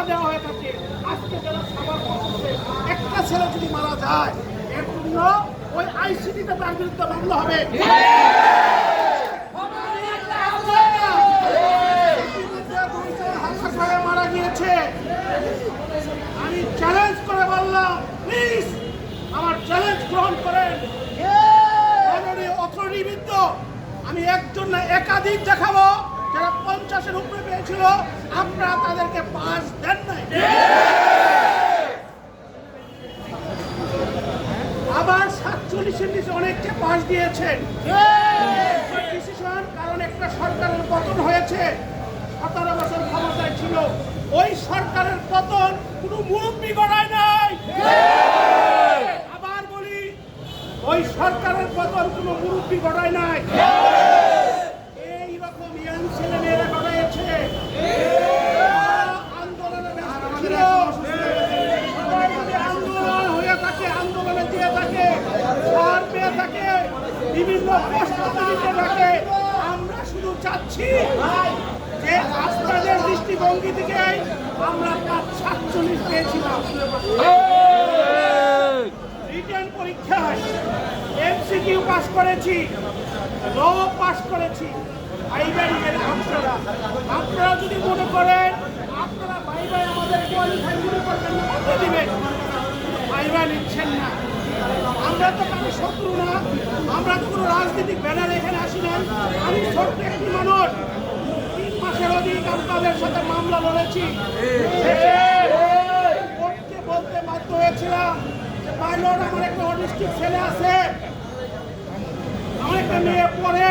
দেওয়া হয়ে থাকে। আজকে যারা সাবার করছে, একটা ছেলে যদি মারা যায় এর জন্য ওই আইসিটিতে তার বিরুদ্ধে মামলা হবে। মারা গিয়েছে। আমি চ্যালেঞ্জ করে বললাম, প্লিজ আমার চ্যালেঞ্জ গ্রহণ করেন। অথরিটিবৃন্দ, আমি একজন না একাধিক দেখাবো যারা 50-এর উপরে পেয়েছিল, আপনারা তাদেরকে পাস দেন নাই। আবার 47-এর নিচে অনেককে পাস দিয়েছেন। ডিসিশন, কারণ একটা সরকারের পতন হয়েছে, 17 বছর ক্ষমতায় ছিল, ওই সরকারের পতন কোনো মুরব্বি গড়ায় নাই। আবার বলি, ওই সরকারের পতন কোনো মুরব্বি গড়ায় নাই। এইরকম ইয়াং ছেলে মেয়েরা গড়াইছে। আন্দোলন হয়ে থাকে, আন্দোলনে দিয়ে থাকে, ছাড় পেয়ে থাকে, বিভিন্ন প্রস্তুতি দিতে থাকে। আমরা শুধু চাচ্ছি যে আপনাদের দৃষ্টিভঙ্গি থেকে আমরা 47 পেয়েছিলাম। রিটেন পরীক্ষায় এমসিকিউ পাস করেছি, ল পাস করেছি। আপনারা যদি মনে করেন আপনারা ভাইভাই আমাদের কোয়ালিফাই মনে করবেন না, দিবেন, ভাইভাই নিচ্ছেন না। আমরা তো কারো শত্রু না, আমরা তো কোনো রাজনৈতিক ব্যানার এখানে আসি না। আমি ছোট্ট একটি মানুষ, 3 মাসের অধিক আমি তাদের সাথে মামলা লড়েছি। কোর্টকে বলতে বাধ্য হয়েছিলাম যে পাইলট, আমার একটা অটিস্টিক ছেলে আছে, আমার একটা মেয়ে পড়ে,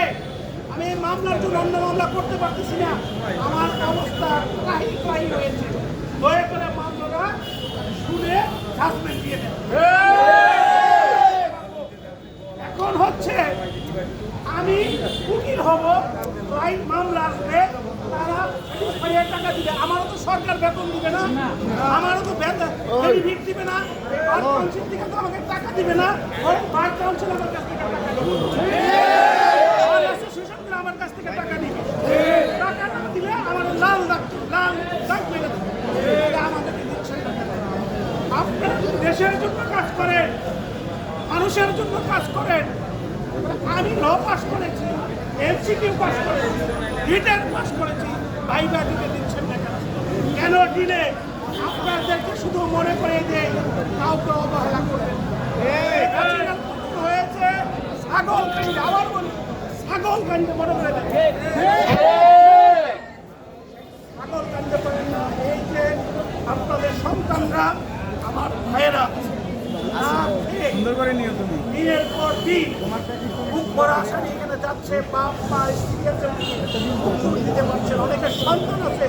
আমি এই মামলার জন্য অন্য মামলা করতে পারতেছি না, আমার অবস্থা কাহি হয়েছে, দয়া করে মামলাটা শুনে জাজমেন্ট দিয়ে দেন। এখন হচ্ছে আমি উকিল হব, আইন মামলা আসবে, তারা 20,000 টাকা দিবে। আমারও তো সরকার বেতন দিবে না, আমারও তো বেনিফিট দিবে না, বার কাউন্সিল থেকে তো আমাকে টাকা দিবে না, বার কাউন্সিল আমার কাছ থেকে টাকা দিবে, আমার কাছ থেকে টাকা দিবে। টাকা না দিলে আমার লাল দাগ মেরে দেবে, আমাদেরকে দিচ্ছে। আপনারা দেশের জন্য কাজ করেন, মানুষের জন্য কাজ করেন। আমি ল পাস করেছি, এমসিকিউ পাস করেছি, রিটেন পাস করেছি, ভাইভা দিতে দিচ্ছেন না কেন? দিলে আপনাদেরকে শুধু মনে করে দেয়, কাউকে অবহেলা করবেন। হয়েছে ছাগল কাণ্ডে, আবার বলি ছাগল কাণ্ডে মনে করে দেয়, ছাগল কাণ্ডে করেন না। এই যে আপনাদের সন্তানরা, আমার ভাইয়েরা সুন্দর করে নিয়ে তুমি দিনের পর দিন বুক ভরা আশা নিয়ে এখানে যাচ্ছে, বাপ মা স্ত্রী দিতে পারছেন, অনেকের সন্তান আছে।